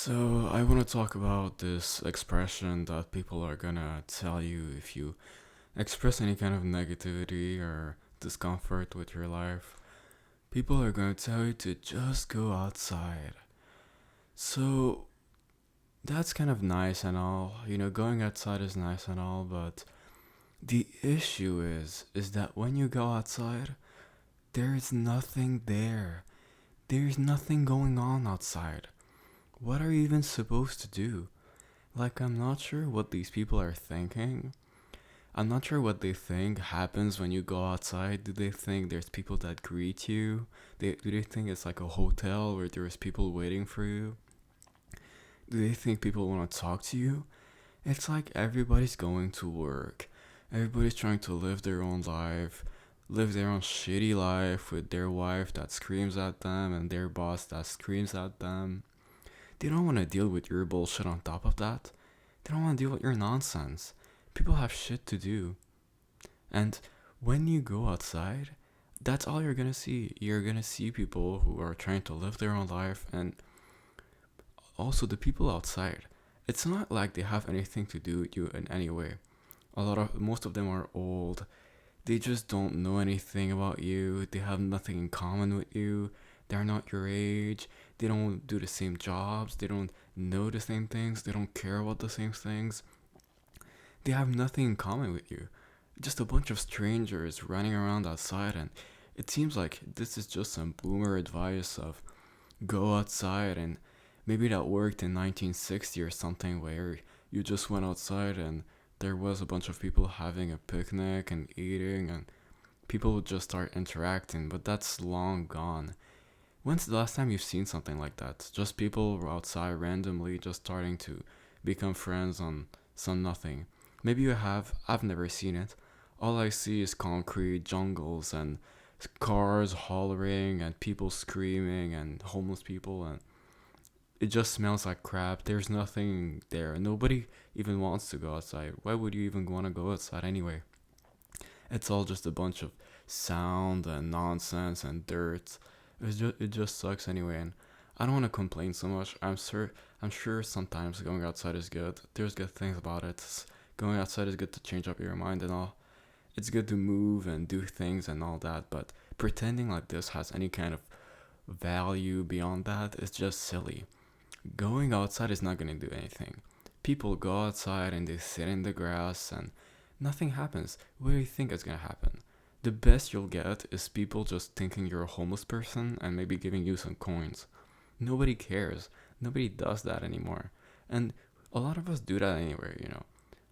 So, I want to talk about this expression that people are gonna tell you if you express any kind of negativity or discomfort with your life. People are gonna tell you to just go outside. So, that's kind of nice and all. Going outside is nice and all, but the issue is that when you go outside, there is nothing there. There's nothing going on outside. What are you even supposed to do? Like, I'm not sure what these people are thinking. I'm not sure what they think happens when you go outside. Do they think there's people that greet you? Do they think it's like a hotel where there's people waiting for you? Do they think people want to talk to you? It's like everybody's going to work. Everybody's trying to live their own life, live their own shitty life with their wife that screams at them and their boss that screams at them. They don't want to deal with your bullshit on top of that. They don't want to deal with your nonsense. People have shit to do. And when you go outside, that's all you're gonna see. You're gonna see people who are trying to live their own life, and also the people outside. It's not like they have anything to do with you in any way. Most of them are old. They just don't know anything about you. They have nothing in common with you. They're not your age. They don't do the same jobs. They don't know the same things. They don't care about the same things. They have nothing in common with you. Just a bunch of strangers running around outside, and it seems like this is just some boomer advice of go outside, and maybe that worked in 1960 or something, where you just went outside and there was a bunch of people having a picnic and eating, and people would just start interacting, but that's long gone. When's the last time you've seen something like that? Just people outside randomly just starting to become friends on some nothing. Maybe you have, I've never seen it. All I see is concrete jungles and cars hollering and people screaming and homeless people, and it just smells like crap. There's nothing there. Nobody even wants to go outside. Why would you even want to go outside anyway? It's all just a bunch of sound and nonsense and dirt. It just sucks anyway, and I don't want to complain so much. I'm sure sometimes going outside is good. There's good things about it. Going outside is good to change up your mind and all. It's good to move and do things and all that, but pretending like this has any kind of value beyond that is just silly. Going outside is not going to do anything. People go outside and they sit in the grass and nothing happens. What do you think is going to happen? The best you'll get is people just thinking you're a homeless person and maybe giving you some coins. Nobody cares. Nobody does that anymore. And a lot of us do that anyway.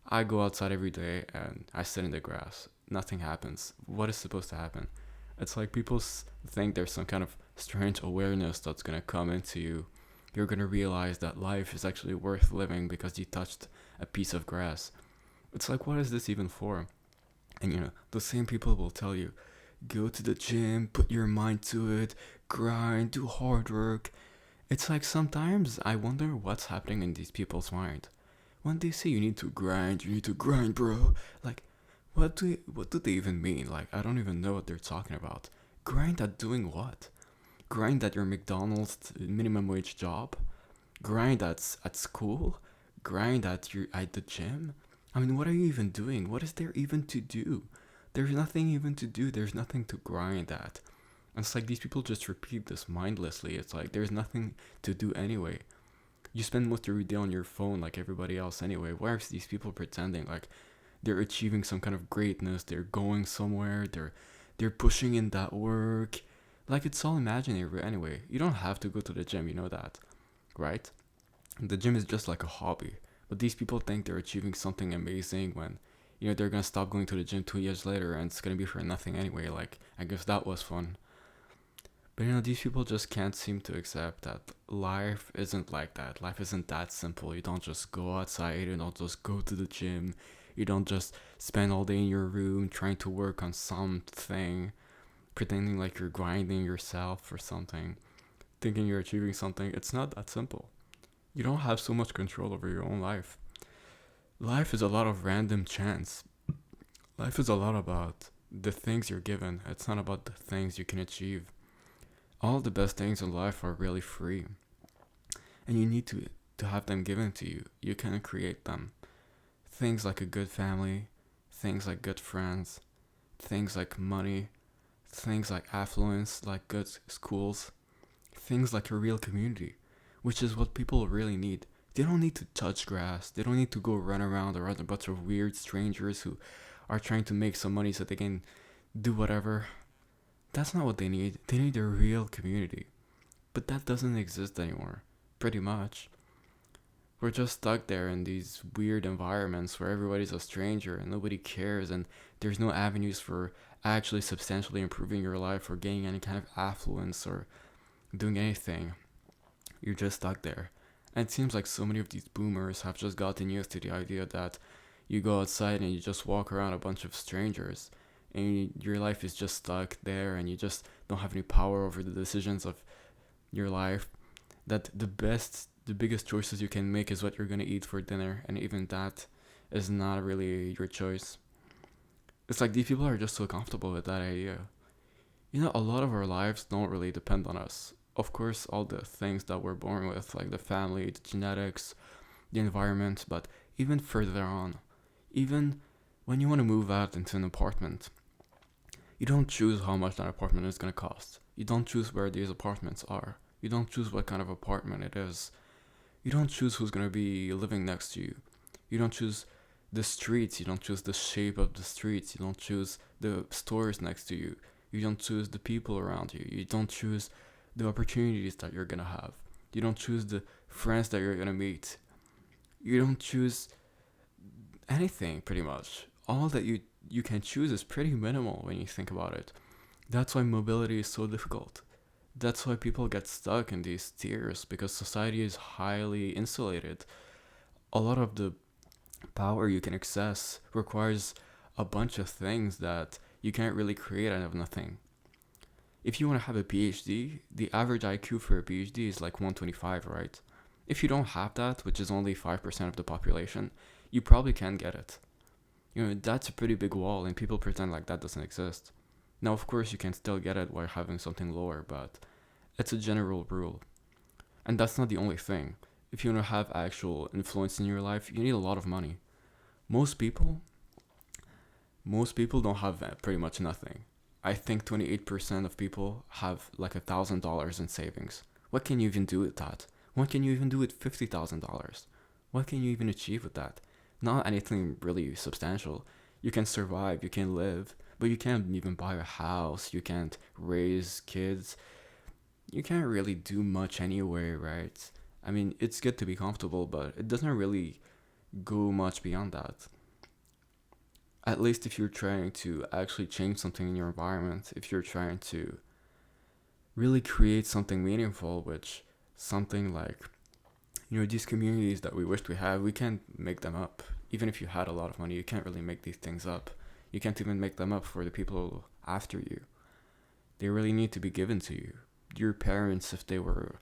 I go outside every day and I sit in the grass. Nothing happens. What is supposed to happen? It's like people think there's some kind of strange awareness that's gonna come into you. You're gonna realize that life is actually worth living because you touched a piece of grass. It's like, what is this even for? And the same people will tell you, go to the gym, put your mind to it, grind, do hard work. It's like sometimes I wonder what's happening in these people's mind. When they say you need to grind, bro. Like, what do they even mean? Like, I don't even know what they're talking about. Grind at doing what? Grind at your McDonald's minimum wage job? Grind at school? Grind at the gym? I mean, what are you even doing? What is there even to do? There's nothing even to do. There's nothing to grind at. And it's like these people just repeat this mindlessly. It's like there's nothing to do anyway. You spend most of your day on your phone like everybody else anyway. Why are these people pretending like they're achieving some kind of greatness? They're going somewhere. They're pushing in that work. Like it's all imaginary anyway. You don't have to go to the gym, you know that, right? The gym is just like a hobby. But these people think they're achieving something amazing when they're gonna stop going to the gym 2 years later and it's gonna be for nothing anyway. Like I guess that was fun. But these people just can't seem to accept that life isn't like that. Life isn't that simple. You don't just go outside, you don't just go to the gym, you don't just spend all day in your room trying to work on something, pretending like you're grinding yourself or something, thinking you're achieving something. It's not that simple. You don't have so much control over your own life. Life is a lot of random chance. Life is a lot about the things you're given. It's not about the things you can achieve. All the best things in life are really free. and you need to have them given to you. You can create them. Things like a good family, things like good friends, things like money, things like affluence, like good schools, things like a real community, which is what people really need. They don't need to touch grass. They don't need to go run around around a bunch of weird strangers who are trying to make some money so they can do whatever. That's not what they need. They need a real community. But that doesn't exist anymore, pretty much. We're just stuck there in these weird environments where everybody's a stranger and nobody cares, and there's no avenues for actually substantially improving your life or gaining any kind of affluence or doing anything. You're just stuck there. And it seems like so many of these boomers have just gotten used to the idea that you go outside and you just walk around a bunch of strangers and your life is just stuck there and you just don't have any power over the decisions of your life. That the biggest choices you can make is what you're gonna eat for dinner, and even that is not really your choice. It's like these people are just so comfortable with that idea. A lot of our lives don't really depend on us. Of course, all the things that we're born with, like the family, the genetics, the environment, but even further on, even when you want to move out into an apartment, you don't choose how much that apartment is going to cost. You don't choose where these apartments are. You don't choose what kind of apartment it is. You don't choose who's going to be living next to you. You don't choose the streets. You don't choose the shape of the streets. You don't choose the stores next to you. You don't choose the people around you. You don't choose the opportunities that you're going to have. You don't choose the friends that you're going to meet. You don't choose anything, pretty much. All that you can choose is pretty minimal when you think about it. That's why mobility is so difficult. That's why people get stuck in these tiers, because society is highly insulated. A lot of the power you can access requires a bunch of things that you can't really create out of nothing. If you want to have a PhD, the average IQ for a PhD is like 125, right? If you don't have that, which is only 5% of the population, you probably can't get it. That's a pretty big wall, and people pretend like that doesn't exist. Now, of course, you can still get it while having something lower, but it's a general rule. And that's not the only thing. If you want to have actual influence in your life, you need a lot of money. Most people, most people don't have pretty much nothing. I think 28% of people have like $1,000 in savings. What can you even do with that? What can you even do with $50,000? What can you even achieve with that? Not anything really substantial. You can survive, you can live, but you can't even buy a house, you can't raise kids. You can't really do much anyway, right? I mean, it's good to be comfortable, but it doesn't really go much beyond that. At least if you're trying to actually change something in your environment, if you're trying to really create something meaningful, which something like, these communities that we wished we had, we can't make them up. Even if you had a lot of money, you can't really make these things up. You can't even make them up for the people after you. They really need to be given to you. Your parents, if they were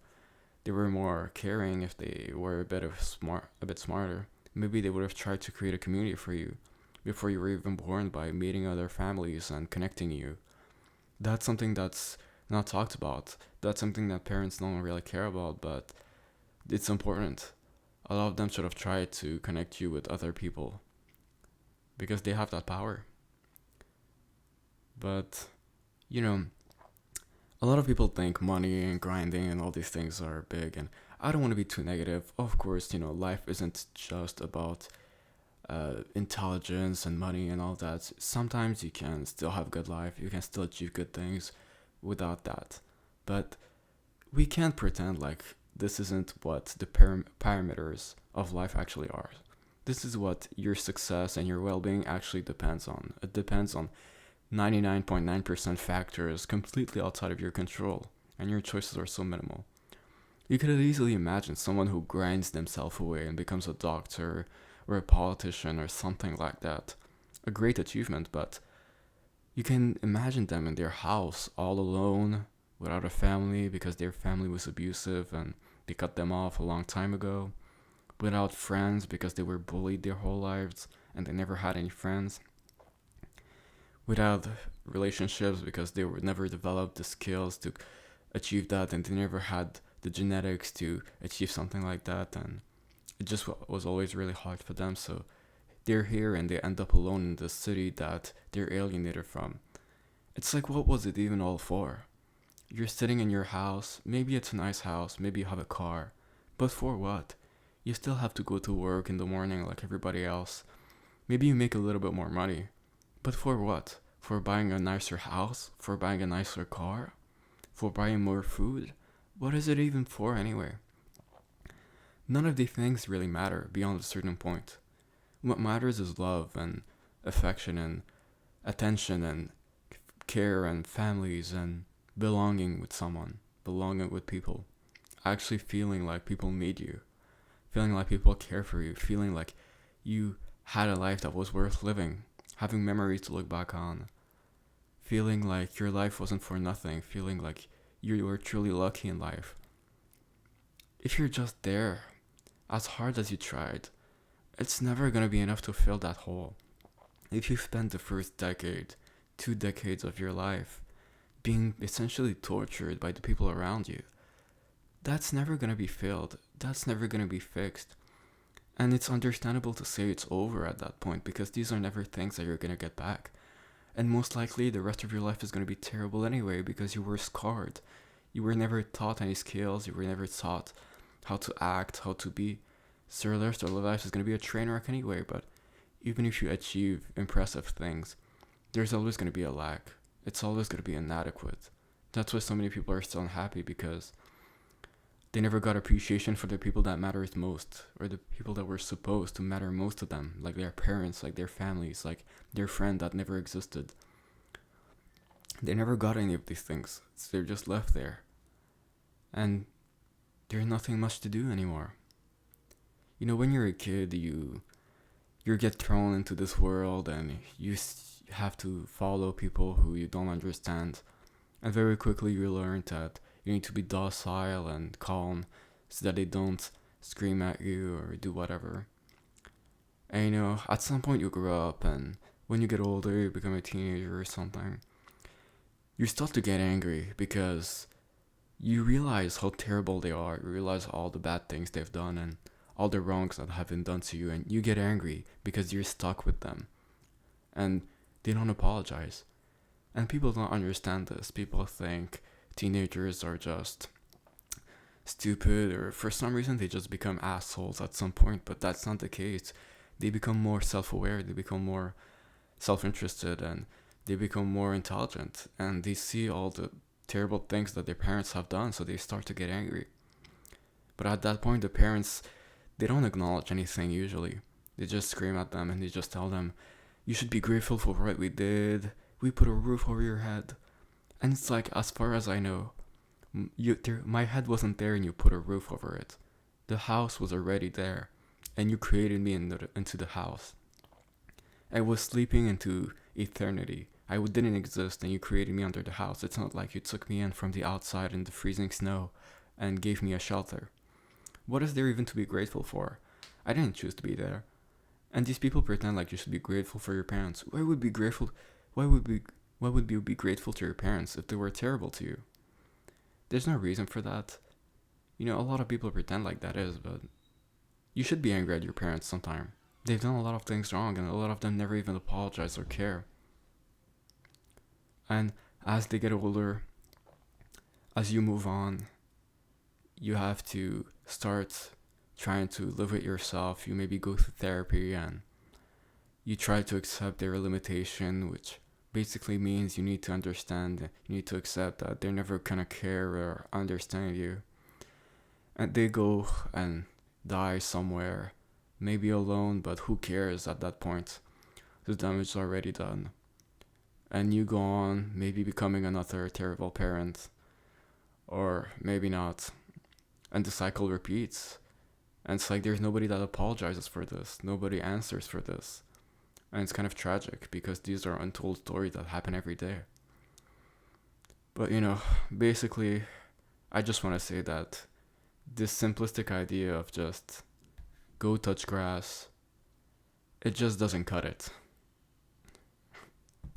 more caring, if they were a bit smarter, maybe they would have tried to create a community for you before you were even born by meeting other families and connecting you. That's something that's not talked about. That's something that parents don't really care about, but it's important. A lot of them should have tried to connect you with other people because they have that power. But, you know, a lot of people think money and grinding and all these things are big, and I don't want to be too negative. Of course, life isn't just about intelligence and money and all that. Sometimes you can still have a good life, you can still achieve good things without that. But we can't pretend like this isn't what the parameters of life actually are. This is what your success and your well being actually depends on. It depends on 99.9% factors completely outside of your control, and your choices are so minimal. You could easily imagine someone who grinds themselves away and becomes a doctor or a politician or something like that. A great achievement, but you can imagine them in their house all alone, without a family because their family was abusive and they cut them off a long time ago, without friends because they were bullied their whole lives and they never had any friends, without relationships because they were never developed the skills to achieve that and they never had the genetics to achieve something like that, and it just was always really hard for them. So they're here and they end up alone in the city that they're alienated from. It's like, what was it even all for? You're sitting in your house, maybe it's a nice house, maybe you have a car, but for what? You still have to go to work in the morning like everybody else. Maybe you make a little bit more money, but for what? For buying a nicer house? For buying a nicer car? For buying more food? What is it even for anyway? None of these things really matter beyond a certain point. What matters is love and affection and attention and care and families and belonging with someone, belonging with people, actually feeling like people need you, feeling like people care for you, feeling like you had a life that was worth living, having memories to look back on, feeling like your life wasn't for nothing, feeling like you were truly lucky in life. If you're just there, as hard as you tried, it's never gonna be enough to fill that hole. If you spent the first decade, 2 decades of your life being essentially tortured by the people around you, that's never gonna be filled. That's never gonna be fixed. And it's understandable to say it's over at that point because these are never things that you're gonna get back. And most likely the rest of your life is gonna be terrible anyway because you were scarred. You were never taught any skills, you were never taught how to act, how to be. So the rest of your life is gonna be a train wreck anyway, but even if you achieve impressive things, there's always gonna be a lack. It's always gonna be inadequate. That's why so many people are still unhappy because they never got appreciation for the people that matters most, or the people that were supposed to matter most to them, like their parents, like their families, like their friend that never existed. They never got any of these things, so they're just left there. And there's nothing much to do anymore. You know, when you're a kid, you get thrown into this world and you have to follow people who you don't understand. And very quickly you learn that you need to be docile and calm so that they don't scream at you or do whatever. And you know, at some point you grow up, and when you get older, you become a teenager or something, you start to get angry because you realize how terrible they are. You realize all the bad things they've done and all the wrongs that have been done to you, and you get angry because you're stuck with them. And they don't apologize. And people don't understand this. People think teenagers are just stupid, or for some reason they just become assholes at some point, but that's not the case. They become more self-aware, they become more self-interested, and they become more intelligent, and they see all the terrible things that their parents have done, so they start to get angry. But at that point, the parents, they don't acknowledge anything usually. They just scream at them and they just tell them, you should be grateful for what we did. We put a roof over your head. And it's like, as far as I know, my head wasn't there and you put a roof over it. The house was already there, and you created me into the house. I was sleeping into eternity. I didn't exist and you created me under the house. It's not like you took me in from the outside in the freezing snow and gave me a shelter. What is there even to be grateful for? I didn't choose to be there. And these people pretend like you should be grateful for your parents. Why would you be grateful to your parents if they were terrible to you? There's no reason for that. You know, a lot of people pretend like that is, but you should be angry at your parents sometime. They've done a lot of things wrong, and a lot of them never even apologize or care. And as they get older, as you move on, you have to start trying to live with yourself. You maybe go through therapy and you try to accept their limitation, which basically means you need to understand, you need to accept that they're never gonna care or understand you. And they go and die somewhere, maybe alone, but who cares at that point? The damage is already done. And you go on, maybe becoming another terrible parent, or maybe not. And the cycle repeats. And it's like there's nobody that apologizes for this. Nobody answers for this. And it's kind of tragic because these are untold stories that happen every day. But you know, basically, I just want to say that this simplistic idea of just go touch grass, it just doesn't cut it.